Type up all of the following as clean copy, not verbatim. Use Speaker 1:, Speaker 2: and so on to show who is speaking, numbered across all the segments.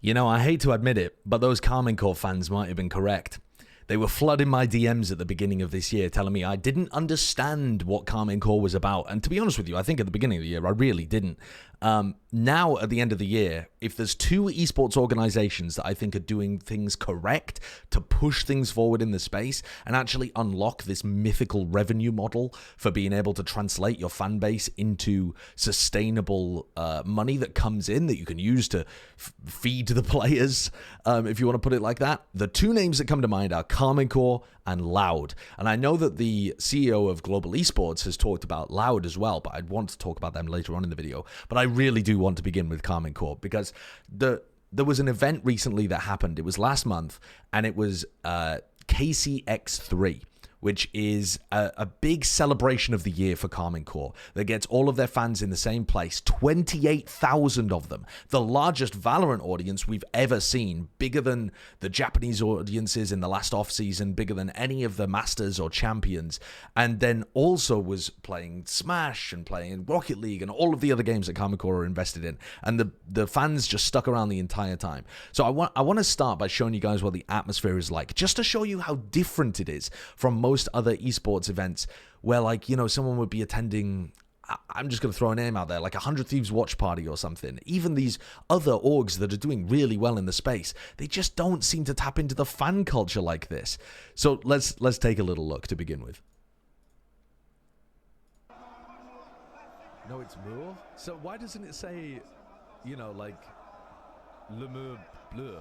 Speaker 1: You know, I hate to admit it, but those Karmine Corp fans might have been correct. They were flooding my DMs at the beginning of this year telling me I didn't understand what Karmine Corp was about. And to be honest with you, I think at the beginning of the year, I really didn't. Now, at the end of the year, if there's two esports organizations that I think are doing things correct to push things forward in the space and actually unlock this mythical revenue model for being able to translate your fan base into sustainable money that comes in that you can use to feed the players, if you want to put it like that, the two names that come to mind are Karmine Corp and LOUD. And I know that the CEO of Global Esports has talked about LOUD as well, but I'd want to talk about them later on in the video. But I really do want to begin with Karmine Corp because there was an event recently that happened. It was last month, and it was KCX3, which is a big celebration of the year for Karmine Corp that gets all of their fans in the same place, 28,000 of them, the largest Valorant audience we've ever seen, bigger than the Japanese audiences in the last off-season, bigger than any of the Masters or Champions, and then also was playing Smash and playing Rocket League and all of the other games that Karmine Corp are invested in, and the fans just stuck around the entire time. So I want to start by showing you guys what the atmosphere is like, just to show you how different it is from most other esports events where, like, you know, someone would be attending, I'm just going to throw a name out there, like 100 Thieves watch party or something. Even these other orgs that are doing really well in the space, they just don't seem to tap into the fan culture like this. So let's take a little look to begin with. No, it's Moore. So why doesn't it say, you know, like Le Mur Bleu?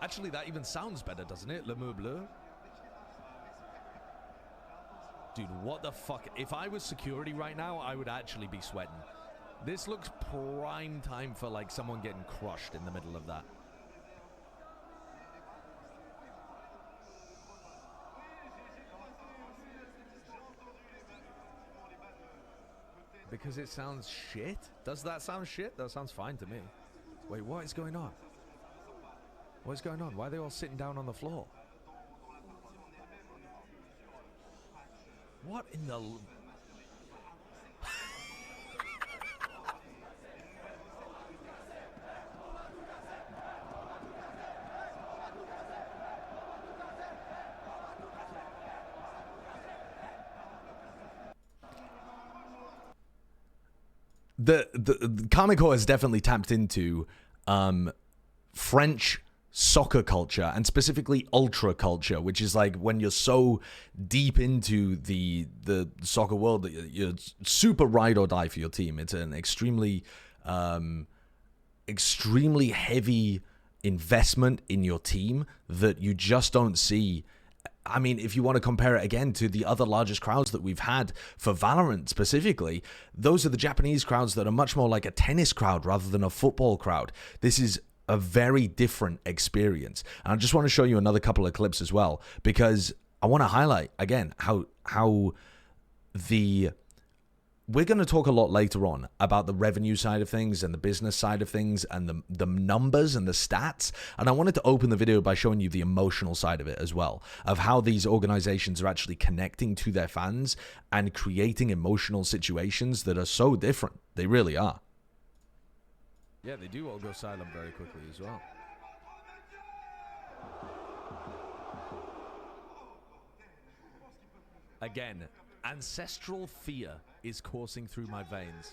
Speaker 1: Actually, that even sounds better, doesn't it? Le Mur Bleu. Dude, what the fuck? If I was security right now, I would actually be sweating. This looks prime time for, like, someone getting crushed in the middle of that. Because it sounds shit? Does that sound shit? That sounds fine to me. Wait, what is going on? What is going on? Why are they all sitting down on the floor? What in the... The Karmine Corp has definitely tapped into French soccer culture, and specifically ultra culture, which is like when you're so deep into the soccer world that you're super ride or die for your team. It's an extremely heavy investment in your team that you just don't see. I mean, if you want to compare it again to the other largest crowds that we've had for Valorant specifically, those are the Japanese crowds that are much more like a tennis crowd rather than a football crowd. This is a very different experience. And I just want to show you another couple of clips as well, because I want to highlight again how we're going to talk a lot later on about the revenue side of things and the business side of things and the numbers and the stats. And I wanted to open the video by showing you the emotional side of it as well, of how these organizations are actually connecting to their fans and creating emotional situations that are so different. They really are. Yeah, they do all go silent very quickly as well. Again, ancestral fear is coursing through my veins.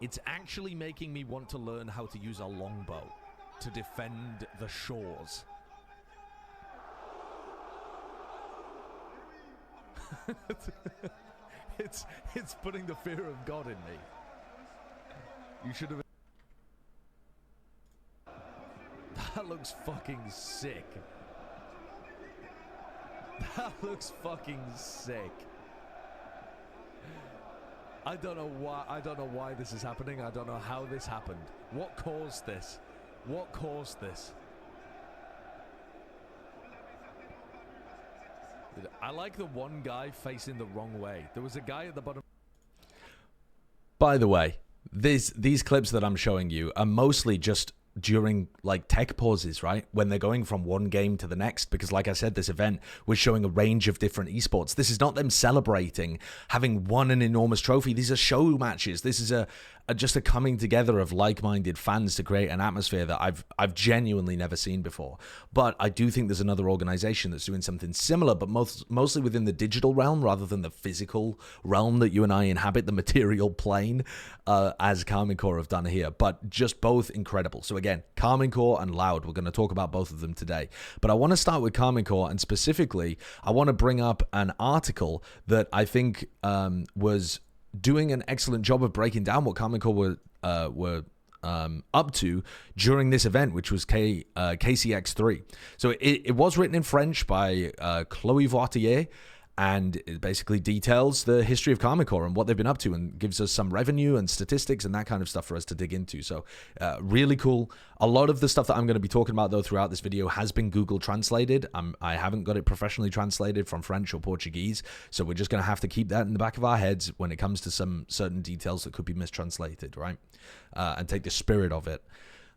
Speaker 1: It's actually making me want to learn how to use a longbow to defend the shores. It's putting the fear of God in me. You should have... That looks fucking sick. That looks fucking sick. I don't know why this is happening. I don't know how this happened. What caused this? What caused this? I like the one guy facing the wrong way. There was a guy at the bottom. By the way, these clips that I'm showing you are mostly just during like tech pauses, right? When they're going from one game to the next, because like I said, this event was showing a range of different esports. This is not them celebrating having won an enormous trophy. These are show matches. This is just a coming together of like-minded fans to create an atmosphere that I've genuinely never seen before. But I do think there's another organization that's doing something similar, but mostly within the digital realm rather than the physical realm that you and I inhabit, the material plane, as Karmine Corp have done here. But just both incredible. So again, Karmine Corp and LOUD, we're going to talk about both of them today. But I want to start with Karmine Corp, and specifically, I want to bring up an article that I think was doing an excellent job of breaking down what Karmine Corp were up to during this event, which was KCX3. So it was written in French by Chloe Voitier, and it basically details the history of Karmine Corp and what they've been up to, and gives us some revenue and statistics and that kind of stuff for us to dig into. So really cool. A lot of the stuff that I'm going to be talking about, though, throughout this video has been Google translated. I haven't got it professionally translated from French or Portuguese, so we're just going to have to keep that in the back of our heads when it comes to some certain details that could be mistranslated, right? And take the spirit of it.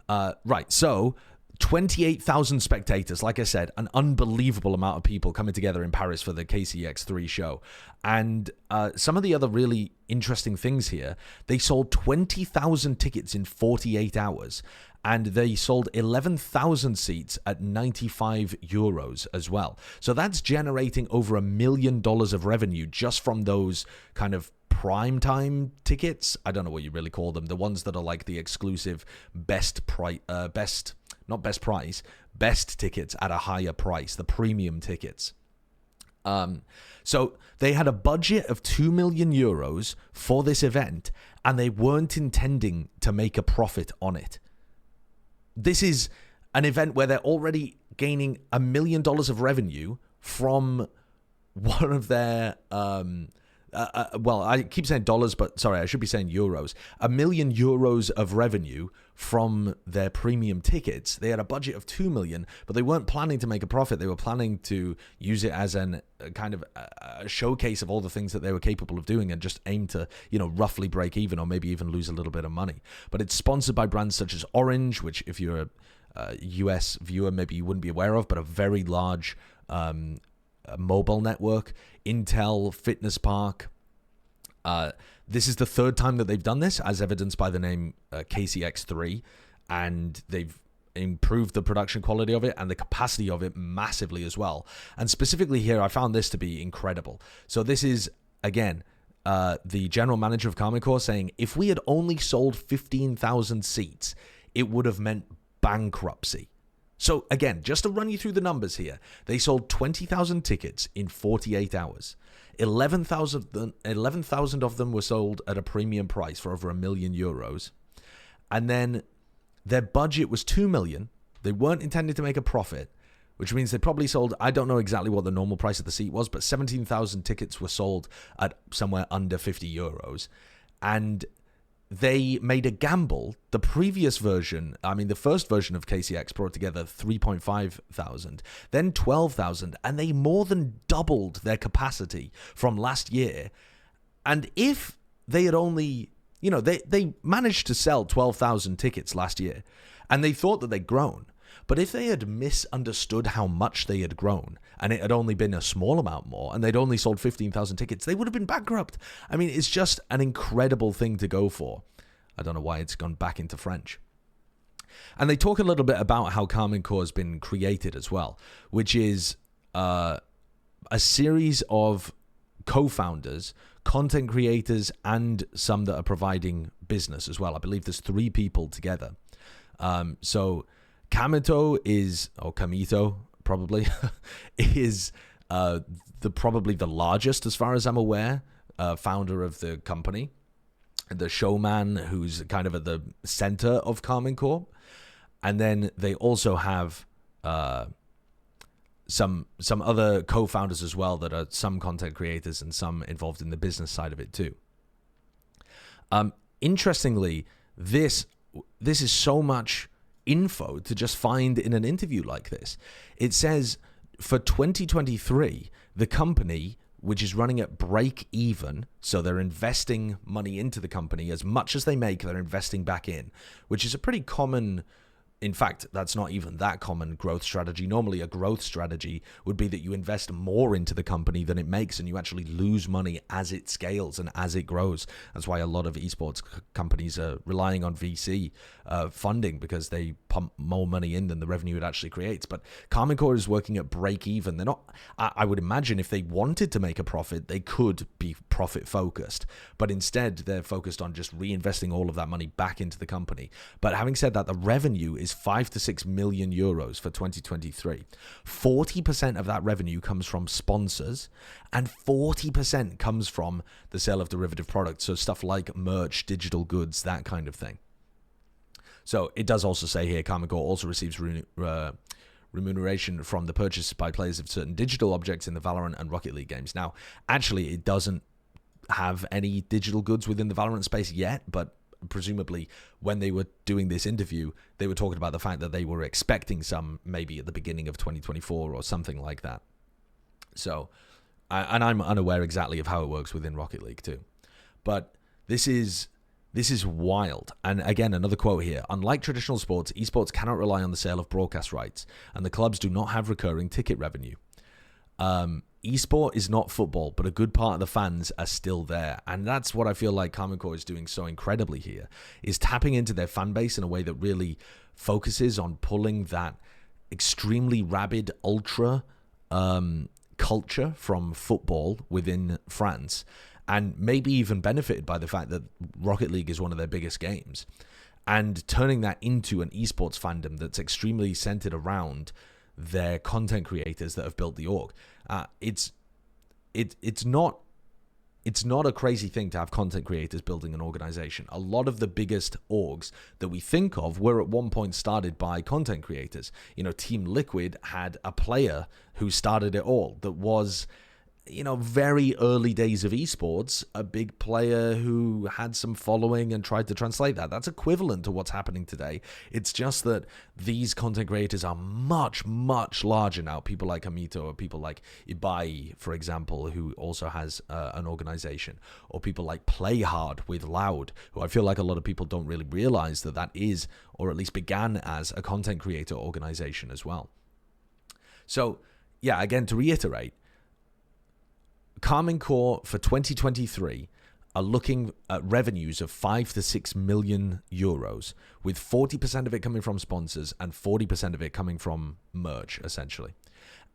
Speaker 1: Right, so 28,000 spectators, like I said, an unbelievable amount of people coming together in Paris for the KCX3 show. And some of the other really interesting things here, they sold 20,000 tickets in 48 hours, and they sold 11,000 seats at 95 euros as well. So that's generating over $1 million of revenue just from those kind of prime time tickets. I don't know what you really call them. The ones that are like the exclusive best tickets at a higher price, the premium tickets. So they had a budget of 2 million euros for this event, and they weren't intending to make a profit on it. This is an event where they're already gaining $1 million of revenue from one of their well, I keep saying dollars, but sorry, I should be saying euros. €1 million of revenue from their premium tickets. They had a budget of 2 million, but they weren't planning to make a profit. They were planning to use it as a kind of a showcase of all the things that they were capable of doing, and just aim to, roughly break even, or maybe even lose a little bit of money. But it's sponsored by brands such as Orange, which if you're a US viewer, maybe you wouldn't be aware of, but a very large mobile network, Intel, Fitness Park. This is the third time that they've done this, as evidenced by the name KCX3, and they've improved the production quality of it and the capacity of it massively as well. And specifically here, I found this to be incredible. So this is, again, the general manager of Karmine Corp saying, if we had only sold 15,000 seats, it would have meant bankruptcy. So again, just to run you through the numbers here, they sold 20,000 tickets in 48 hours. 11,000 of them were sold at a premium price for over €1 million. And then their budget was 2 million. They weren't intending to make a profit, which means they probably sold, I don't know exactly what the normal price of the seat was, but 17,000 tickets were sold at somewhere under €50. And they made a gamble. The previous version, the first version of KCX brought together 3.5 thousand, then 12,000, and they more than doubled their capacity from last year. And if they had only, they managed to sell 12,000 tickets last year, and they thought that they'd grown. But if they had misunderstood how much they had grown, and it had only been a small amount more, and they'd only sold 15,000 tickets, they would have been bankrupt. It's just an incredible thing to go for. I don't know why it's gone back into French. And they talk a little bit about how Karmine Corp has been created as well, which is a series of co-founders, content creators, and some that are providing business as well. I believe there's 3 people together. So Kamito probably is probably the largest, as far as I'm aware, founder of the company, the showman who's kind of at the center of Karmine Corp. And then they also have some other co-founders as well that are some content creators and some involved in the business side of it too. Interestingly, this is so much info to just find in an interview like this. It says for 2023, the company, which is running at break even, so they're investing money into the company, as much as they make, they're investing back in, which is a pretty common in fact, that's not even that common growth strategy. Normally, a growth strategy would be that you invest more into the company than it makes, and you actually lose money as it scales and as it grows. That's why a lot of esports companies are relying on VC funding, because they pump more money in than the revenue it actually creates. But Karmine Corp is working at break even. They're not. I would imagine if they wanted to make a profit, they could be profit focused, but instead they're focused on just reinvesting all of that money back into the company. But having said that, the revenue is 5 to 6 million euros for 2023. 40% of that revenue comes from sponsors, and 40% comes from the sale of derivative products, so stuff like merch, digital goods, that kind of thing. So it does also say here, Karmine Corp also receives remuneration from the purchase by players of certain digital objects in the Valorant and Rocket League games. Now, actually, it doesn't have any digital goods within the Valorant space yet, but presumably when they were doing this interview, they were talking about the fact that they were expecting some maybe at the beginning of 2024 or something like that. So, and I'm unaware exactly of how it works within Rocket League too. But this is wild. And again, another quote here: unlike traditional sports, esports cannot rely on the sale of broadcast rights, and the clubs do not have recurring ticket revenue. Esport is not football, but a good part of the fans are still there. And that's what I feel like Karmine Corp is doing so incredibly here, is tapping into their fan base in a way that really focuses on pulling that extremely rabid ultra culture from football within France, and maybe even benefited by the fact that Rocket League is one of their biggest games, and turning that into an esports fandom that's extremely centered around their content creators that have built the org. It's not a crazy thing to have content creators building an organization. A lot of the biggest orgs that we think of were at one point started by content creators. You know, Team Liquid had a player who started it all that was, you know, very early days of esports, a big player who had some following and tried to translate that. That's equivalent to what's happening today. It's just that these content creators are much, much larger now. People like Hamito, or people like Ibai, for example, who also has an organization, or people like Play Hard with Loud, who I feel like a lot of people don't really realize that is, or at least began as, a content creator organization as well. So, yeah, again, to reiterate, Karmine Corp for 2023 are looking at revenues of 5 to 6 million euros, with 40% of it coming from sponsors and 40% of it coming from merch, essentially.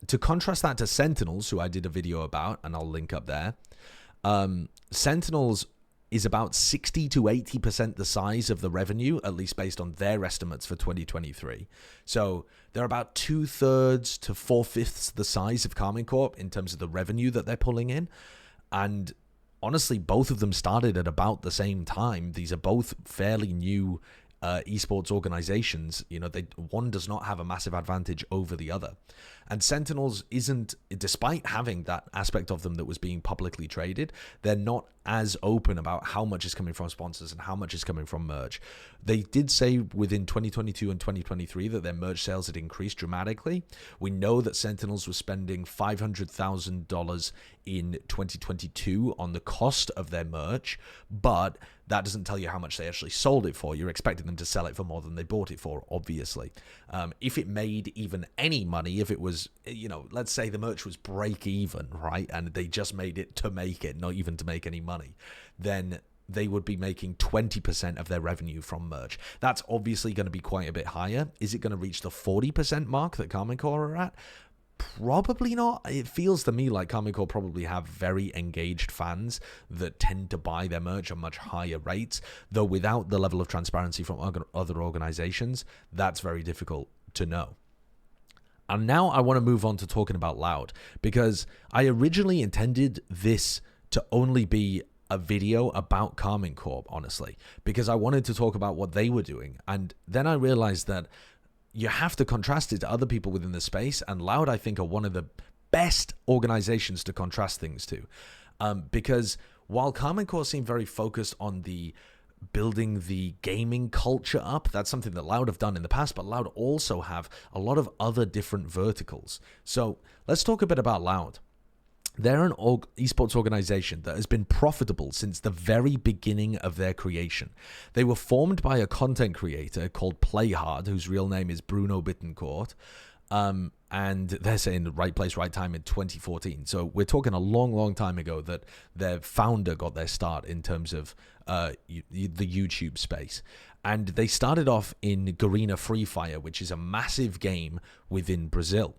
Speaker 1: To contrast that to Sentinels, who I did a video about, and I'll link up there, Sentinels is about 60 to 80% the size of the revenue, at least based on their estimates for 2023. So they're about 2/3 to 4/5 the size of Karmine Corp in terms of the revenue that they're pulling in. And honestly, both of them started at about the same time. These are both fairly new esports organizations. You know, one does not have a massive advantage over the other. And Sentinels isn't, despite having that aspect of them that was being publicly traded, they're not as open about how much is coming from sponsors and how much is coming from merch. They did say within 2022 and 2023 that their merch sales had increased dramatically. We know that Sentinels was spending $500,000 in 2022 on the cost of their merch, but that doesn't tell you how much they actually sold it for. You're expecting them to sell it for more than they bought it for, obviously. If it made even any money, if it was, you know, let's say the merch was break even, right? And they just made it to make it, not even to make any money, then they would be making 20% of their revenue from merch. That's obviously going to be quite a bit higher. Is it going to reach the 40% mark that Karmine Corp are at? Probably not. It feels to me like Karmine Corp probably have very engaged fans that tend to buy their merch at much higher rates, though without the level of transparency from other organizations, that's very difficult to know. And now I want to move on to talking about Loud, because I originally intended this to only be a video about Karmine Corp, honestly, because I wanted to talk about what they were doing. And then I realized that you have to contrast it to other people within the space, and Loud, I think, are one of the best organizations to contrast things to. Because while Karmine Corp seem very focused on the building the gaming culture up, that's something that Loud have done in the past, but Loud also have a lot of other different verticals. So let's talk a bit about Loud. They're an esports organization that has been profitable since the very beginning of their creation. They were formed by a content creator called Playhard, whose real name is Bruno Bittencourt. And they're saying the right place, right time in 2014. So we're talking a long, long time ago that their founder got their start in terms of the YouTube space. And they started off in Garena Free Fire, which is a massive game within Brazil.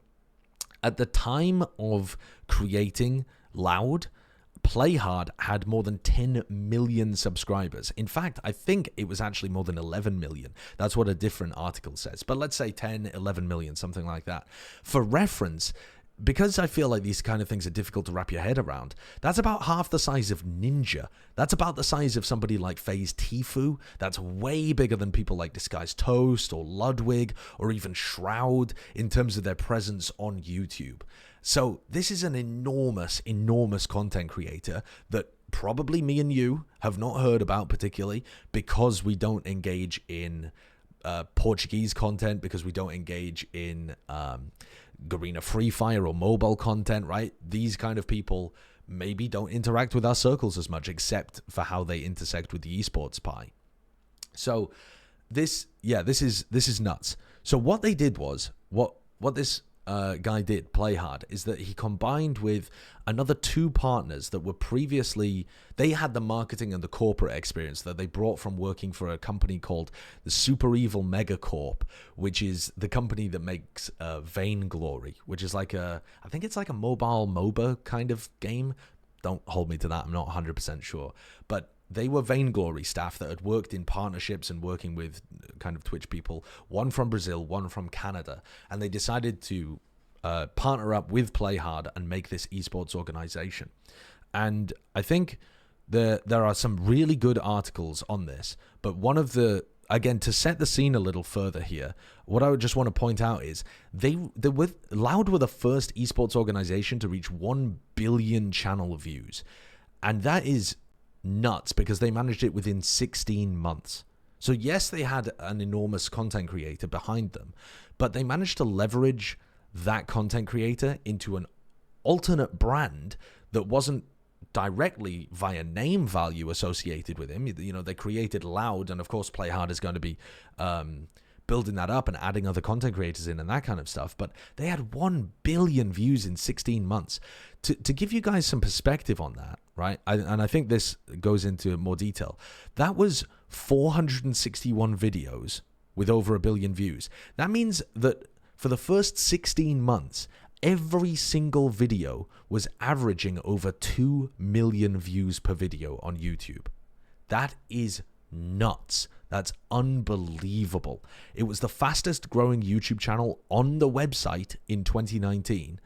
Speaker 1: At the time of creating Loud, Playhard had more than 10 million subscribers. In fact, I think it was actually more than 11 million. That's what a different article says. But let's say 10, 11 million, something like that. For reference, because I feel like these kind of things are difficult to wrap your head around, that's about half the size of Ninja. That's about the size of somebody like FaZe Tfue. That's way bigger than people like Disguised Toast or Ludwig or even Shroud in terms of their presence on YouTube. So this is an enormous, enormous content creator that probably me and you have not heard about particularly because we don't engage in Portuguese content, because we don't engage in Garena Free Fire or mobile content, right? These kind of people maybe don't interact with our circles as much, except for how they intersect with the esports pie. So this is nuts. So what they did was, what this guy did, Playhard, is that he combined with another two partners that were previously, they had the marketing and the corporate experience that they brought from working for a company called the Super Evil Mega Corp, which is the company that makes Vainglory, which is like I think it's like a mobile MOBA kind of game. Don't hold me to that, I'm not 100% sure. But they were Vainglory staff that had worked in partnerships and working with kind of Twitch people, one from Brazil, one from Canada. And they decided to partner up with Playhard and make this esports organization. And I think there are some really good articles on this. But one of the, again, to set the scene a little further here, what I would just want to point out is Loud were the first esports organization to reach 1 billion channel views. And that is nuts because they managed it within 16 months. So yes, they had an enormous content creator behind them, but they managed to leverage that content creator into an alternate brand that wasn't directly via name value associated with him. You know, they created Loud, and of course Playhard is going to be building that up and adding other content creators in and that kind of stuff. But they had 1 billion views in 16 months. To give you guys some perspective on that, right? And I think this goes into more detail. That was 461 videos with over 1 billion views. That means that for the first 16 months, every single video was averaging over 2 million views per video on YouTube. That is nuts. That's unbelievable. It was the fastest growing YouTube channel on the website in 2019.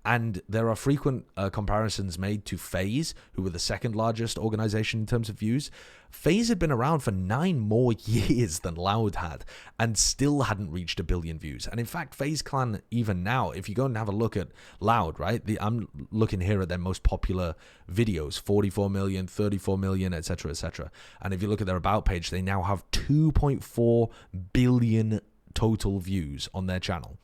Speaker 1: And there are frequent comparisons made to FaZe, who were the second largest organization in terms of views. FaZe had been around for 9 more years than Loud had, and still hadn't reached 1 billion views. And in fact, FaZe Clan, even now, if you go and have a look at Loud, right? I'm looking here at their most popular videos, 44 million, 34 million, etc., etc. And if you look at their About page, they now have 2.4 billion total views on their channel.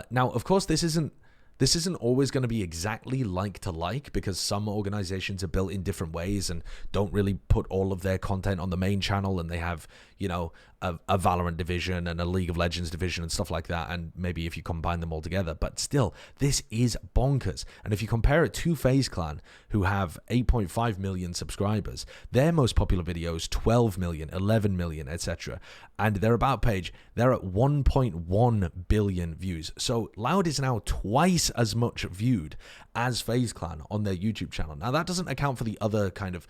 Speaker 1: Now, of course, this isn't always going to be exactly like to like, because some organizations are built in different ways and don't really put all of their content on the main channel, and they have, you know, a Valorant division and a League of Legends division and stuff like that, and maybe if you combine them all together. But still, this is bonkers. And if you compare it to FaZe Clan, who have 8.5 million subscribers, their most popular videos, 12 million, 11 million, etc. And their About page, they're at 1.1 billion views. So Loud is now twice as much viewed as FaZe Clan on their YouTube channel. Now, that doesn't account for the other kind of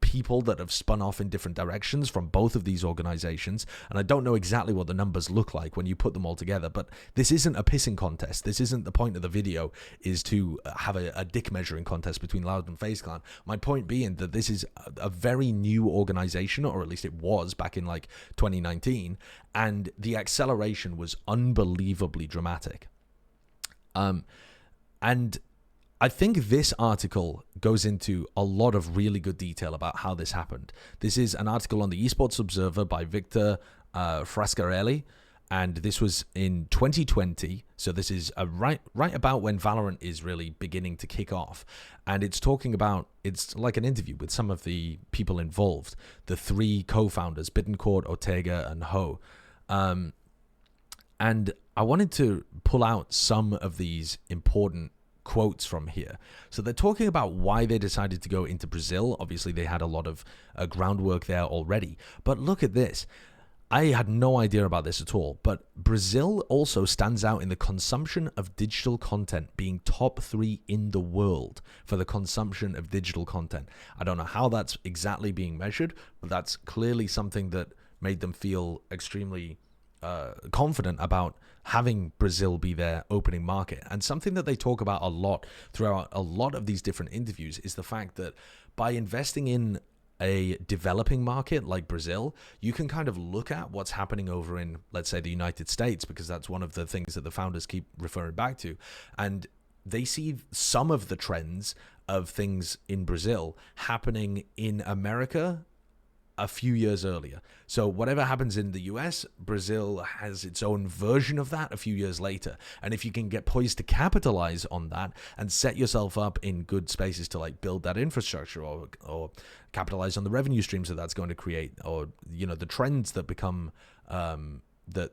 Speaker 1: people that have spun off in different directions from both of these organizations, and I don't know exactly what the numbers look like when you put them all together. But this isn't a pissing contest. This isn't the point of the video, is to have a dick measuring contest between Loud and FaZe Clan. My point being that this is a very new organization, or at least it was back in like 2019, and the acceleration was unbelievably dramatic. And I think this article goes into a lot of really good detail about how this happened. This is an article on the Esports Observer by Victor Frascarelli, and this was in 2020. So this is right about when Valorant is really beginning to kick off. And it's talking about, it's like an interview with some of the people involved, the three co-founders, Bittencourt, Ortega, and Ho. And I wanted to pull out some of these important quotes from here. So they're talking about why they decided to go into Brazil. Obviously, they had a lot of groundwork there already. But look at this. I had no idea about this at all, but Brazil also stands out in the consumption of digital content, being top 3 in the world for the consumption of digital content. I don't know how that's exactly being measured, but that's clearly something that made them feel extremely confident about having Brazil be their opening market. And something that they talk about a lot throughout a lot of these different interviews is the fact that by investing in a developing market like Brazil, you can kind of look at what's happening over in, let's say, the United States, because that's one of the things that the founders keep referring back to. And they see some of the trends of things in Brazil happening in America a few years earlier. So whatever happens in the US, Brazil has its own version of that a few years later. And if you can get poised to capitalize on that and set yourself up in good spaces to like build that infrastructure or capitalize on the revenue streams that that's going to create, or, you know, the trends that become that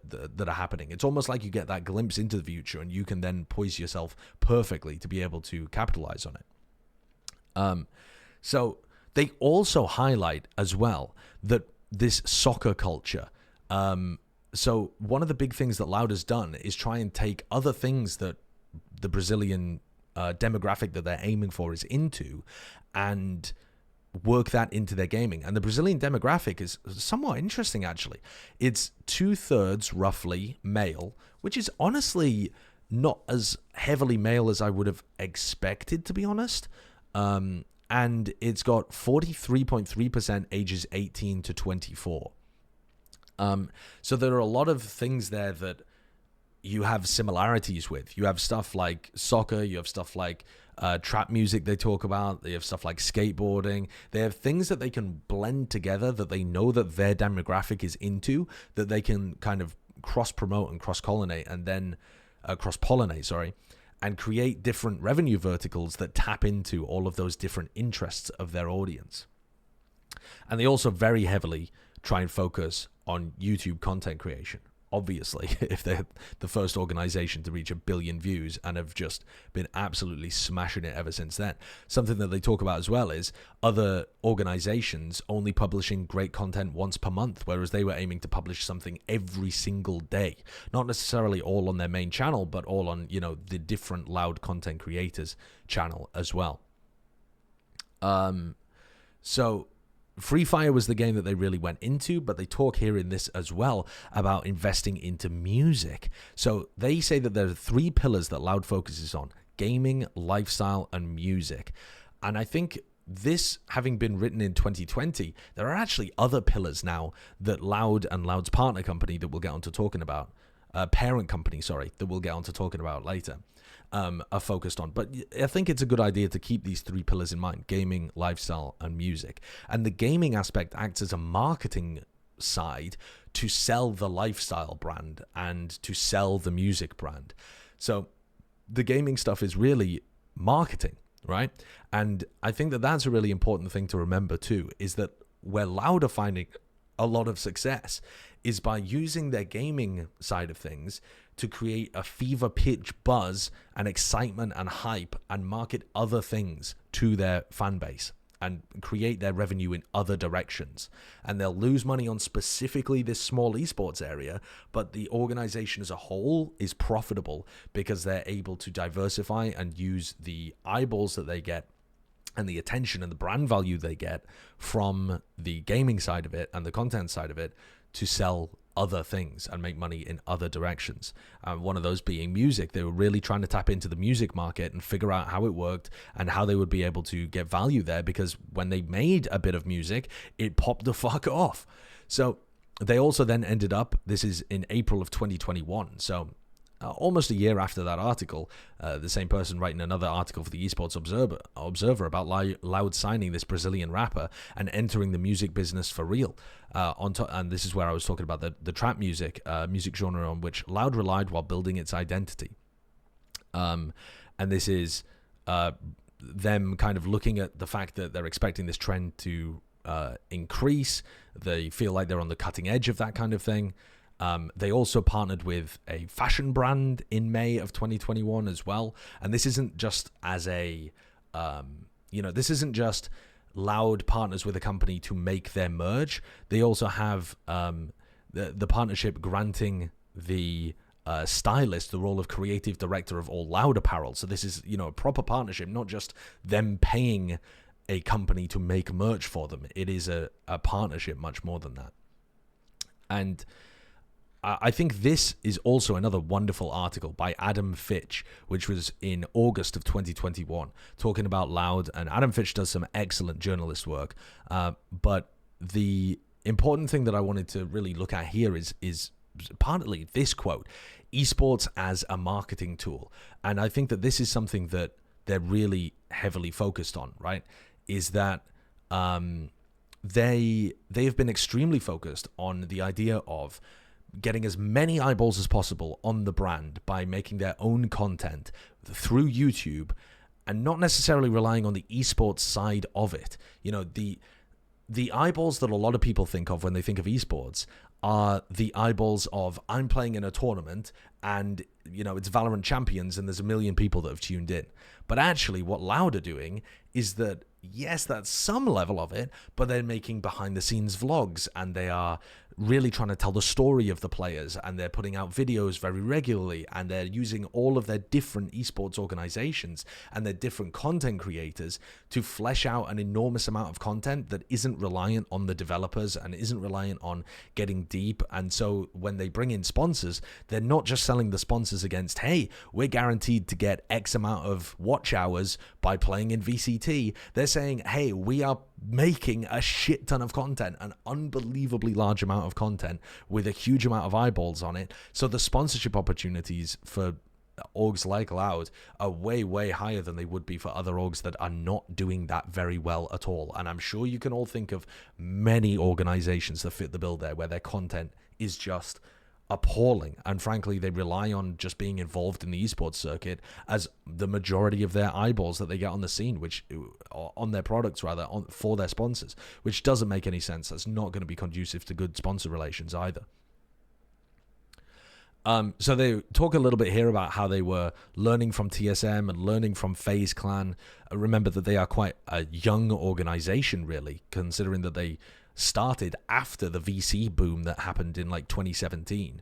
Speaker 1: are happening, it's almost like you get that glimpse into the future and you can then poise yourself perfectly to be able to capitalize on it. So they also highlight as well that this soccer culture. So one of the big things that Loud has done is try and take other things that the Brazilian demographic that they're aiming for is into and work that into their gaming. And the Brazilian demographic is somewhat interesting, actually. It's 2/3 roughly male, which is honestly not as heavily male as I would have expected, to be honest. And it's got 43.3% ages 18 to 24. So there are a lot of things there that you have similarities with. You have stuff like soccer, you have stuff like trap music they talk about, they have stuff like skateboarding. They have things that they can blend together that they know that their demographic is into, that they can kind of cross-promote and cross-pollinate and then cross-pollinate, and create different revenue verticals that tap into all of those different interests of their audience. And they also very heavily try and focus on YouTube content creation. Obviously, if they're the first organization to reach 1 billion views and have just been absolutely smashing it ever since then. Something that they talk about as well is other organizations only publishing great content once per month, whereas they were aiming to publish something every single day. Not necessarily all on their main channel, but all on, you know, the different Loud content creators channel as well. So Free Fire was the game that they really went into, but they talk here in this as well about investing into music. So they say that there are 3 pillars that Loud focuses on: gaming, lifestyle, and music. And I think this having been written in 2020, there are actually other pillars now that Loud and Loud's partner company that we'll get on to talking about, parent company, that we'll get on to talking about later, are focused on. But I think it's a good idea to keep these 3 pillars in mind: gaming, lifestyle, and music. And the gaming aspect acts as a marketing side to sell the lifestyle brand and to sell the music brand. So the gaming stuff is really marketing, right? And I think that that's a really important thing to remember too, is that where Loud are finding a lot of success is by using their gaming side of things to create a fever pitch buzz and excitement and hype and market other things to their fan base and create their revenue in other directions. And they'll lose money on specifically this small esports area, but the organization as a whole is profitable because they're able to diversify and use the eyeballs that they get and the attention and the brand value they get from the gaming side of it and the content side of it to sell other things and make money in other directions. One of those being music. They were really trying to tap into the music market and figure out how it worked and how they would be able to get value there, because when they made a bit of music, it popped the fuck off. So they also then ended up, this is in April of 2021, so almost a year after that article, the same person writing another article for the Esports Observer about Loud signing this Brazilian rapper and entering the music business for real. And this is where I was talking about the trap music genre on which Loud relied while building its identity. And this is them kind of looking at the fact that they're expecting this trend to increase. They feel like they're on the cutting edge of that kind of thing. They also partnered with a fashion brand in May of 2021 as well. And this isn't just as a, this isn't just Loud partners with a company to make their merch. They also have the partnership granting the stylist the role of creative director of all Loud apparel. So this is, a proper partnership, not just them paying a company to make merch for them. It is a partnership much more than that. And I think this is also another wonderful article by Adam Fitch, which was in August of 2021, talking about Loud. And Adam Fitch does some excellent journalist work. But the important thing that I wanted to really look at here is partly this quote: esports as a marketing tool. And I think that this is something that they're really heavily focused on, right? Is that they have been extremely focused on the idea of getting as many eyeballs as possible on the brand by making their own content through YouTube and not necessarily relying on the esports side of it. The eyeballs that a lot of people think of when they think of esports are the eyeballs of, I'm playing in a tournament and, it's Valorant Champions and there's 1 million people that have tuned in. But actually what Loud are doing is that, yes, that's some level of it, but they're making behind the scenes vlogs and they are really trying to tell the story of the players, and they're putting out videos very regularly, and they're using all of their different esports organizations and their different content creators to flesh out an enormous amount of content that isn't reliant on the developers and isn't reliant on getting deep. And so when they bring in sponsors, they're not just selling the sponsors against, hey, we're guaranteed to get X amount of watch hours by playing in VCT. They're saying, hey, we are making a shit ton of content, an unbelievably large amount of content with a huge amount of eyeballs on it. So the sponsorship opportunities for orgs like Loud are way, way higher than they would be for other orgs that are not doing that very well at all. And I'm sure you can all think of many organizations that fit the bill there where their content is just appalling, and frankly they rely on just being involved in the esports circuit as the majority of their eyeballs that they get on the scene, which on their products rather, for their sponsors, which doesn't make any sense. That's not going to be conducive to good sponsor relations either. So they talk a little bit here about how they were learning from TSM and learning from FaZe Clan. Remember that they are quite a young organization, really, considering that they started after the VC boom that happened in like 2017,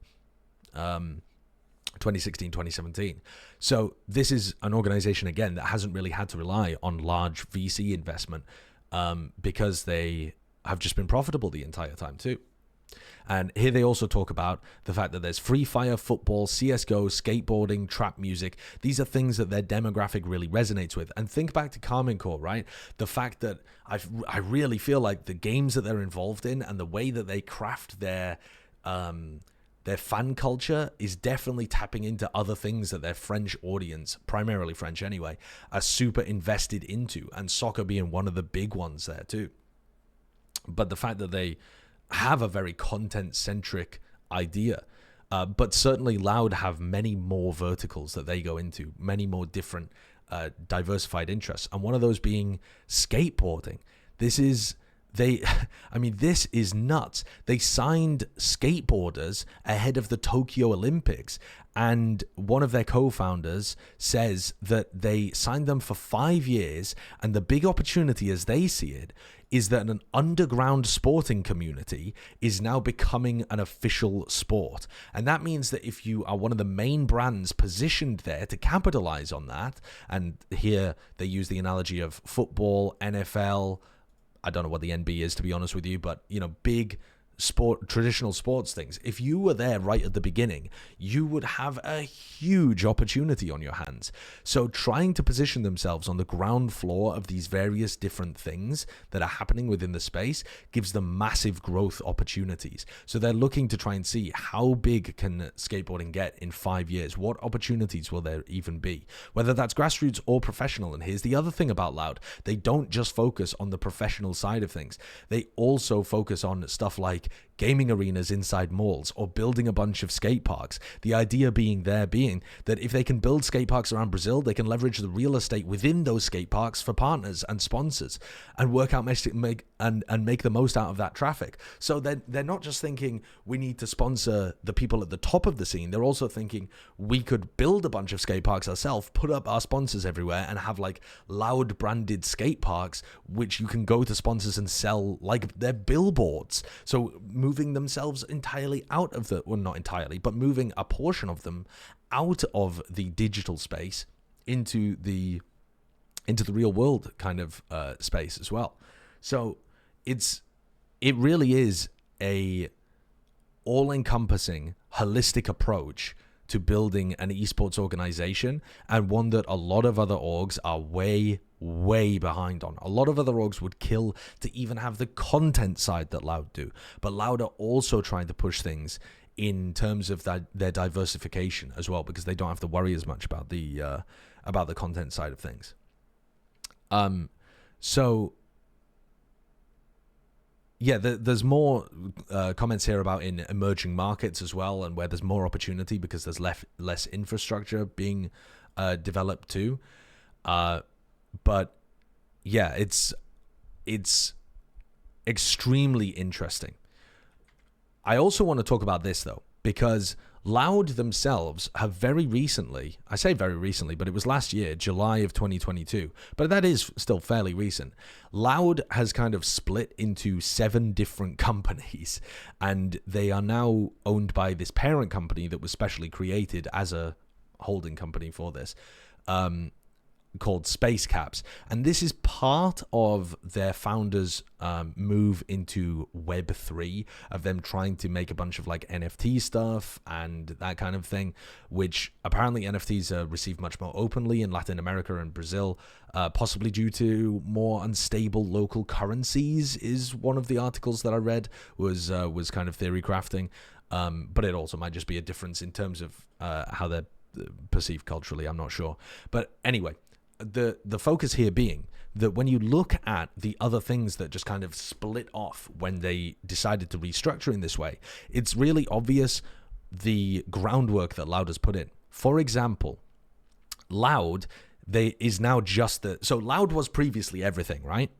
Speaker 1: 2017. So this is an organization, again, that hasn't really had to rely on large VC investment because they have just been profitable the entire time too. And here they also talk about the fact that there's Free Fire, football, CSGO, skateboarding, trap music. These are things that their demographic really resonates with. And think back to Karmine Corp, right? The fact that I really feel like the games that they're involved in and the way that they craft their fan culture is definitely tapping into other things that their French audience, primarily French anyway, are super invested into. And soccer being one of the big ones there too. But the fact that they have a very content-centric idea, but certainly Loud have many more verticals that they go into, many more different diversified interests, and one of those being skateboarding. This is nuts. They signed skateboarders ahead of the Tokyo Olympics, and one of their co-founders says that they signed them for 5 years, and the big opportunity as they see it is that an underground sporting community is now becoming an official sport. And that means that if you are one of the main brands positioned there to capitalize on that, and here they use the analogy of football, NFL, I don't know what the NB is, to be honest with you, but, big traditional sports things, if you were there right at the beginning, you would have a huge opportunity on your hands. So trying to position themselves on the ground floor of these various different things that are happening within the space gives them massive growth opportunities. So they're looking to try and see how big can skateboarding get in 5 years? What opportunities will there even be? Whether that's grassroots or professional. And here's the other thing about Loud. They don't just focus on the professional side of things. They also focus on stuff like gaming arenas inside malls or building a bunch of skate parks. The idea being that if they can build skate parks around Brazil, they can leverage the real estate within those skate parks for partners and sponsors and work out make the most out of that traffic. So they're not just thinking we need to sponsor the people at the top of the scene. They're also thinking we could build a bunch of skate parks ourselves, put up our sponsors everywhere, and have like Loud branded skate parks which you can go to sponsors and sell like their billboards. So moving themselves entirely out of not entirely, but moving a portion of them out of the digital space into the real world kind of space as well. So it really is a all-encompassing, holistic approach to building an esports organization, and one that a lot of other orgs are way behind on. A lot of other orgs would kill to even have the content side that Loud do, but Loud are also trying to push things in terms of their diversification as well, because they don't have to worry as much about the content side of things. So yeah, there's more comments here about in emerging markets as well, and where there's more opportunity because there's less infrastructure being developed too. But yeah, it's extremely interesting. I also want to talk about this though, because Loud themselves have very recently, I say very recently, but it was last year, July of 2022, but that is still fairly recent. Loud has kind of split into 7 different companies, and they are now owned by this parent company that was specially created as a holding company for this, called Space Caps. And this is part of their founders' move into Web3, of them trying to make a bunch of like NFT stuff and that kind of thing, which apparently NFTs are received much more openly in Latin America and Brazil, possibly due to more unstable local currencies, is one of the articles that I read was kind of theory crafting. But it also might just be a difference in terms of how they're perceived culturally. I'm not sure. But anyway, the focus here being that when you look at the other things that just kind of split off when they decided to restructure in this way, it's really obvious the groundwork that Loud has put in. For example, Loud, is now just so Loud was previously everything, right?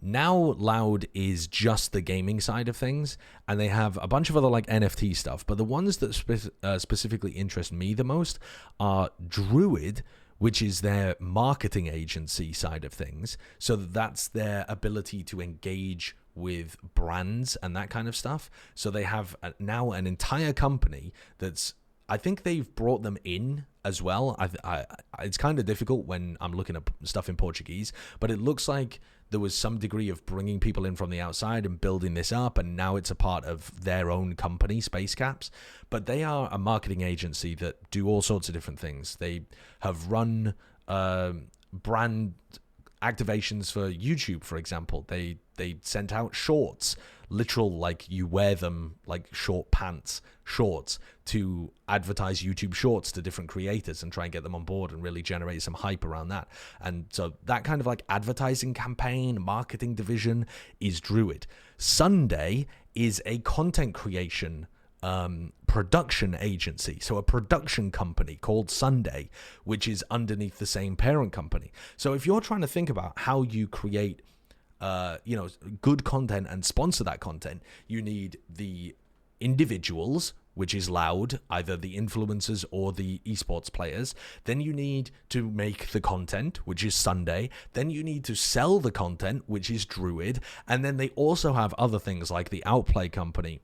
Speaker 1: Now Loud is just the gaming side of things, and they have a bunch of other like NFT stuff, but the ones that specifically interest me the most are Druid, which is their marketing agency side of things. So that's their ability to engage with brands and that kind of stuff. So they have now an entire company that's, I think they've brought them in as well. It's kind of difficult when I'm looking at stuff in Portuguese, but it looks like there was some degree of bringing people in from the outside and building this up, and now it's a part of their own company, Space Caps. But they are a marketing agency that do all sorts of different things. They have run brand activations for YouTube, for example. They sent out shorts, literal, like you wear them like short pants, shorts, to advertise YouTube shorts to different creators and try and get them on board and really generate some hype around that. And so that kind of like advertising campaign, marketing division is Druid. Sunday is a content creation production agency, so a production company called Sunday, which is underneath the same parent company. So if you're trying to think about how you create good content and sponsor that content, you need the individuals, which is Loud, either the influencers or the esports players. Then you need to make the content, which is Sunday. Then you need to sell the content, which is Druid. And then they also have other things like the Outplay company,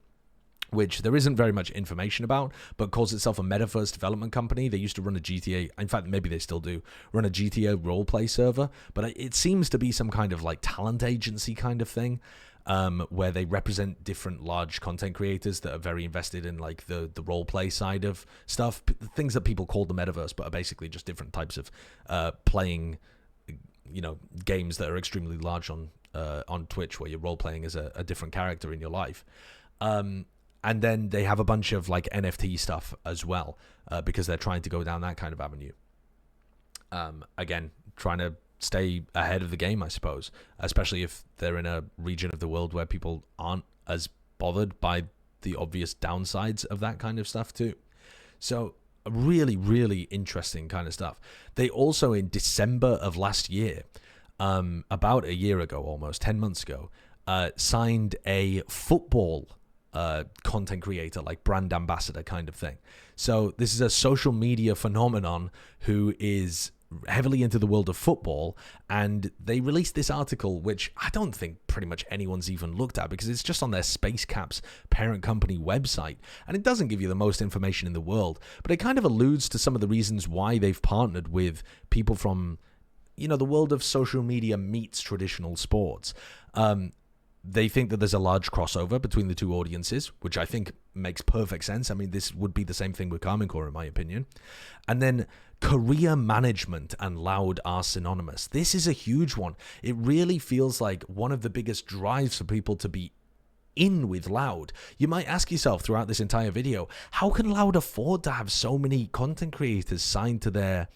Speaker 1: which there isn't very much information about, but calls itself a metaverse development company. They used to run a GTA, in fact, maybe they still do, run a GTA roleplay server, but it seems to be some kind of like talent agency kind of thing. where they represent different large content creators that are very invested in like the role play side of stuff, things that people call the metaverse, but are basically just different types of playing, games that are extremely large on Twitch, where you're role playing as a different character in your life. And then they have a bunch of like NFT stuff as well, because they're trying to go down that kind of avenue. Again, trying to stay ahead of the game, I suppose, especially if they're in a region of the world where people aren't as bothered by the obvious downsides of that kind of stuff too. So really, really interesting kind of stuff. They also, in December of last year, about a year ago, almost 10 months ago, signed a football content creator, like brand ambassador kind of thing. So this is a social media phenomenon who is heavily into the world of football, and they released this article, which I don't think pretty much anyone's even looked at, because it's just on their Space Caps parent company website, and it doesn't give you the most information in the world, but it kind of alludes to some of the reasons why they've partnered with people from, the world of social media meets traditional sports. They think that there's a large crossover between the two audiences, which I think makes perfect sense. I mean, this would be the same thing with Karmine Corp, in my opinion. And then career management and LOUD are synonymous. This is a huge one. It really feels like one of the biggest drives for people to be in with LOUD. You might ask yourself throughout this entire video, how can LOUD afford to have so many content creators signed to their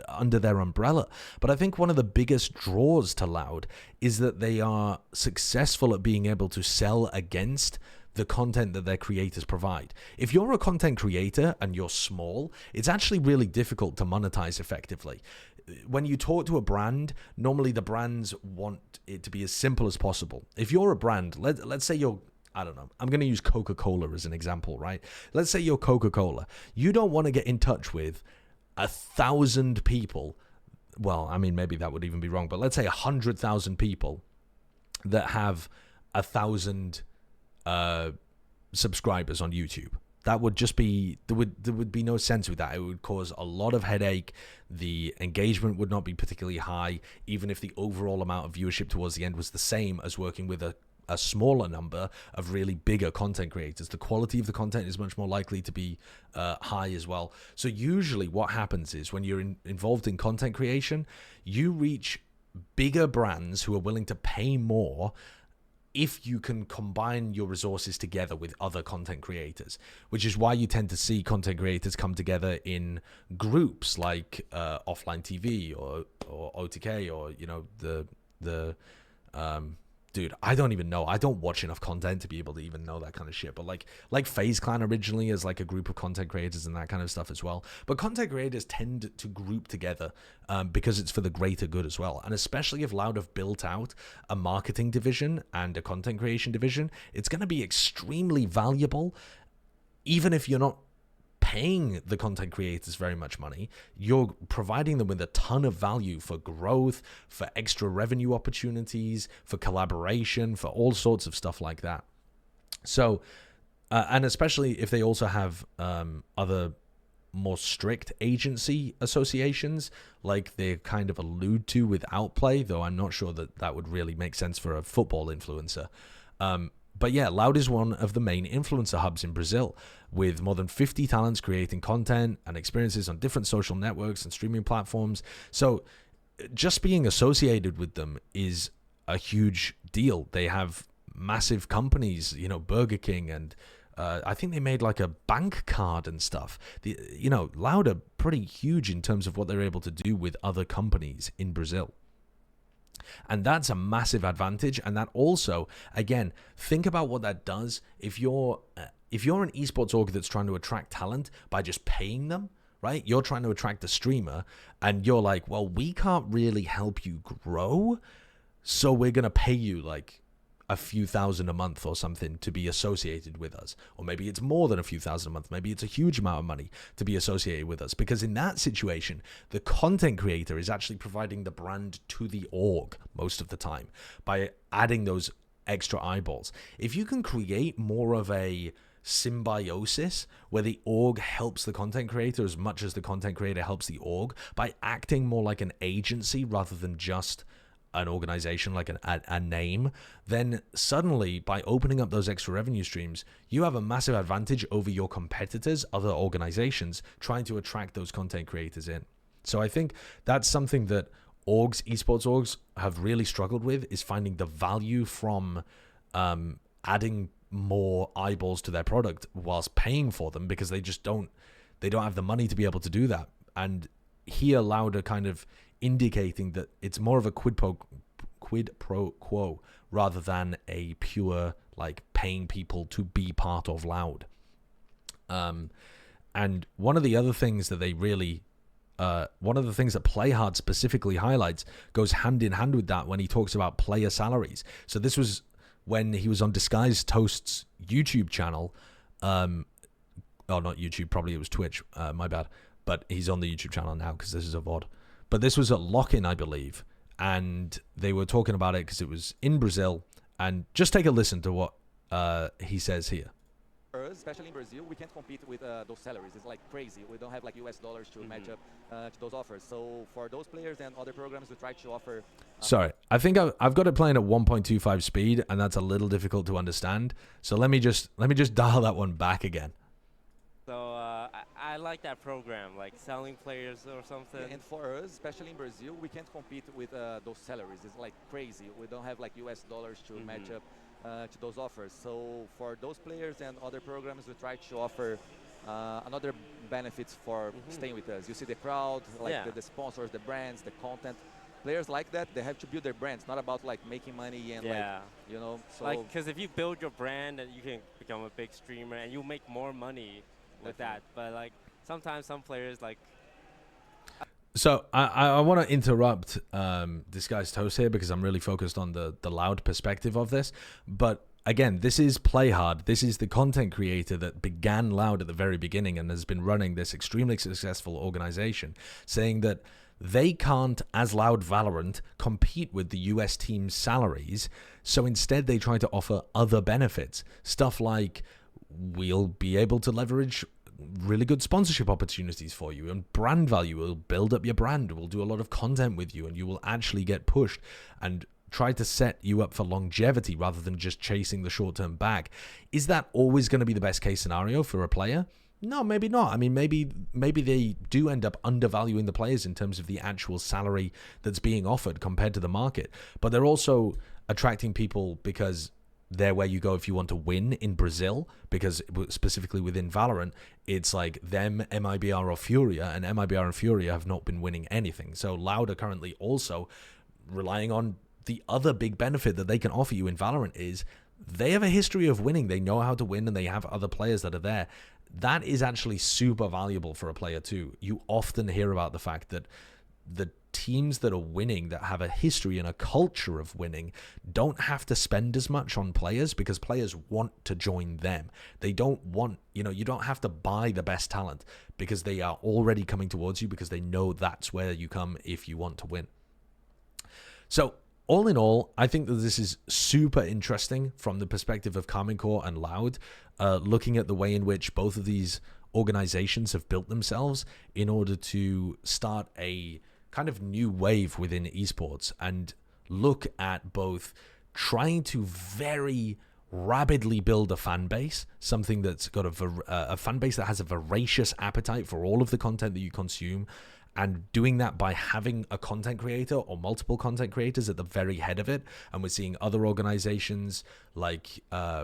Speaker 1: under their umbrella? But I think one of the biggest draws to LOUD is that they are successful at being able to sell against the content that their creators provide. If you're a content creator and you're small, it's actually really difficult to monetize effectively. When you talk to a brand, normally the brands want it to be as simple as possible. If you're a brand, let's say you're, I don't know, I'm going to use Coca-Cola as an example, right? Let's say you're Coca-Cola. You don't want to get in touch with 1,000 people. Well, I mean, maybe that would even be wrong, but let's say 100,000 people that have 1,000 subscribers on YouTube. That would just be, there would be no sense with that. It would cause a lot of headache. The engagement would not be particularly high, even if the overall amount of viewership towards the end was the same as working with a smaller number of really bigger content creators. The quality of the content is much more likely to be high as well. So usually what happens is when you're involved in content creation, you reach bigger brands who are willing to pay more if you can combine your resources together with other content creators, which is why you tend to see content creators come together in groups like Offline TV or OTK, or dude, I don't even know. I don't watch enough content to be able to even know that kind of shit. But like FaZe Clan originally is like a group of content creators and that kind of stuff as well. But content creators tend to group together because it's for the greater good as well. And especially if LOUD have built out a marketing division and a content creation division, it's going to be extremely valuable. Even if you're not paying the content creators very much money, you're providing them with a ton of value for growth, for extra revenue opportunities, for collaboration, for all sorts of stuff like that. So, and especially if they also have other more strict agency associations, like they kind of allude to with Outplay, though I'm not sure that that would really make sense for a football influencer. But yeah, LOUD is one of the main influencer hubs in Brazil, with more than 50 talents creating content and experiences on different social networks and streaming platforms. So just being associated with them is a huge deal. They have massive companies, Burger King, and I think they made like a bank card and stuff. LOUD are pretty huge in terms of what they're able to do with other companies in Brazil. And that's a massive advantage. And that also, again, think about what that does. If you're an esports org that's trying to attract talent by just paying them, right? You're trying to attract a streamer and you're like, well, we can't really help you grow, so we're going to pay you like a few thousand a month or something to be associated with us. Or maybe it's more than a few thousand a month. Maybe it's a huge amount of money to be associated with us. Because in that situation, the content creator is actually providing the brand to the org most of the time by adding those extra eyeballs. If you can create more of a symbiosis where the org helps the content creator as much as the content creator helps the org by acting more like an agency rather than just an organization, like a name, then suddenly by opening up those extra revenue streams, you have a massive advantage over your competitors, other organizations, trying to attract those content creators in. So I think that's something that esports orgs have really struggled with, is finding the value from adding more eyeballs to their product whilst paying for them, because they don't have the money to be able to do that. And here LOUD are kind of indicating that it's more of a quid pro quo rather than a pure like paying people to be part of LOUD. And one of the other things that they really one of the things that Play Hard specifically highlights goes hand in hand with that when he talks about player salaries. So this was when he was on Disguised Toast's YouTube channel. Oh, not YouTube, probably it was Twitch, my bad. But he's on the YouTube channel now because this is a VOD. But this was at Lock-In, I believe. And they were talking about it because it was in Brazil. And just take a listen to what he says here.
Speaker 2: For us, especially in Brazil, we can't compete with those salaries. It's like crazy. We don't have like US dollars to match up to those offers. So for those players and other programs, we try to offer...
Speaker 1: Sorry, I think I've got it playing at 1.25 speed, and that's a little difficult to understand. So let me just dial that one back again.
Speaker 3: So I like that program, like selling players or something.
Speaker 2: Yeah, and for us, especially in Brazil, we can't compete with those salaries. It's like crazy. We don't have like US dollars to match up to those offers. So for those players and other programs, we try to offer another benefits for staying with us. You see the crowd, like the sponsors, the brands, the content. Players like that, they have to build their brands, not about like making money and like, you know. So
Speaker 3: like, because if you build your brand, and you can become a big streamer and you make more money with that. But like sometimes some players like...
Speaker 1: So I want to interrupt Disguised Toast here because I'm really focused on the LOUD perspective of this. But again, this is Play Hard. This is the content creator that began LOUD at the very beginning and has been running this extremely successful organization, saying that they can't, as LOUD Valorant, compete with the US team's salaries. So instead they try to offer other benefits. Stuff like, we'll be able to leverage really good sponsorship opportunities for you, and brand value. We'll build up your brand. We'll do a lot of content with you, and you will actually get pushed and try to set you up for longevity rather than just chasing the short-term bag. Is that always going to be the best case scenario for a player? No, maybe not. I mean, maybe they do end up undervaluing the players in terms of the actual salary that's being offered compared to the market. But they're also attracting people because they're where you go if you want to win in Brazil, because specifically within Valorant, it's like them, MIBR or Furia, and MIBR and Furia have not been winning anything. So LOUD are currently also relying on the other big benefit that they can offer you in Valorant is they have a history of winning. They know how to win, and they have other players that are there. That is actually super valuable for a player too. You often hear about the fact that the teams that are winning, that have a history and a culture of winning, don't have to spend as much on players because players want to join them. They don't want, you don't have to buy the best talent because they are already coming towards you because they know that's where you come if you want to win. So all in all, I think that this is super interesting from the perspective of Karmine Corp and LOUD, looking at the way in which both of these organizations have built themselves in order to start a kind of new wave within esports and look at both trying to very rapidly build a fan base, something that's got a fan base that has a voracious appetite for all of the content that you consume, and doing that by having a content creator or multiple content creators at the very head of it. And we're seeing other organizations like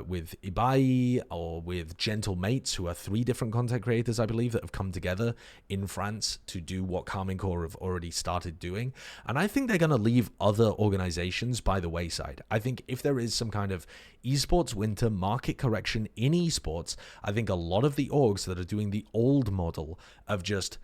Speaker 1: with Ibai or with Gentle Mates, who are 3 different content creators, I believe, that have come together in France to do what Karmine Corp have already started doing. And I think they're going to leave other organizations by the wayside. I think if there is some kind of esports winter market correction in esports, I think a lot of the orgs that are doing the old model of just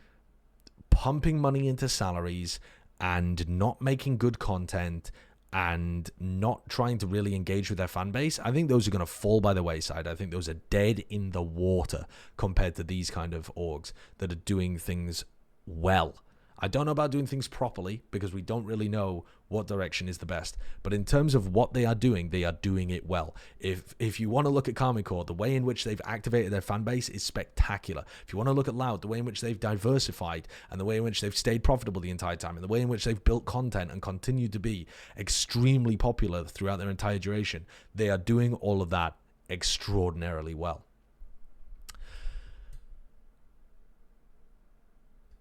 Speaker 1: pumping money into salaries and not making good content and not trying to really engage with their fan base, I think those are going to fall by the wayside. I think those are dead in the water compared to these kind of orgs that are doing things well. I don't know about doing things properly because we don't really know what direction is the best. But in terms of what they are doing it well. If you want to look at Karmine Corp, the way in which they've activated their fan base is spectacular. If you want to look at Loud, the way in which they've diversified and the way in which they've stayed profitable the entire time and the way in which they've built content and continue to be extremely popular throughout their entire duration, they are doing all of that extraordinarily well.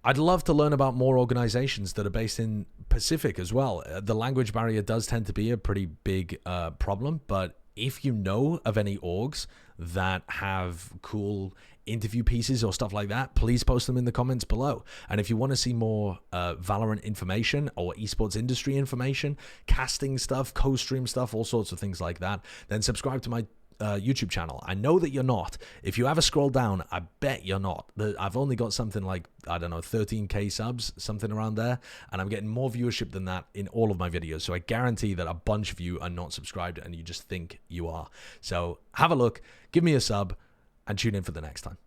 Speaker 1: I'd love to learn about more organizations that are based in Pacific as well. The language barrier does tend to be a pretty big problem, but if you know of any orgs that have cool interview pieces or stuff like that, please post them in the comments below. And if you want to see more Valorant information or esports industry information, casting stuff, co-stream stuff, all sorts of things like that, then subscribe to my YouTube channel. I know that you're not. If you ever scroll down, I bet you're not. I've only got something like, I don't know, 13k subs, something around there, and I'm getting more viewership than that in all of my videos. So I guarantee that a bunch of you are not subscribed and you just think you are. So have a look, give me a sub, and tune in for the next time.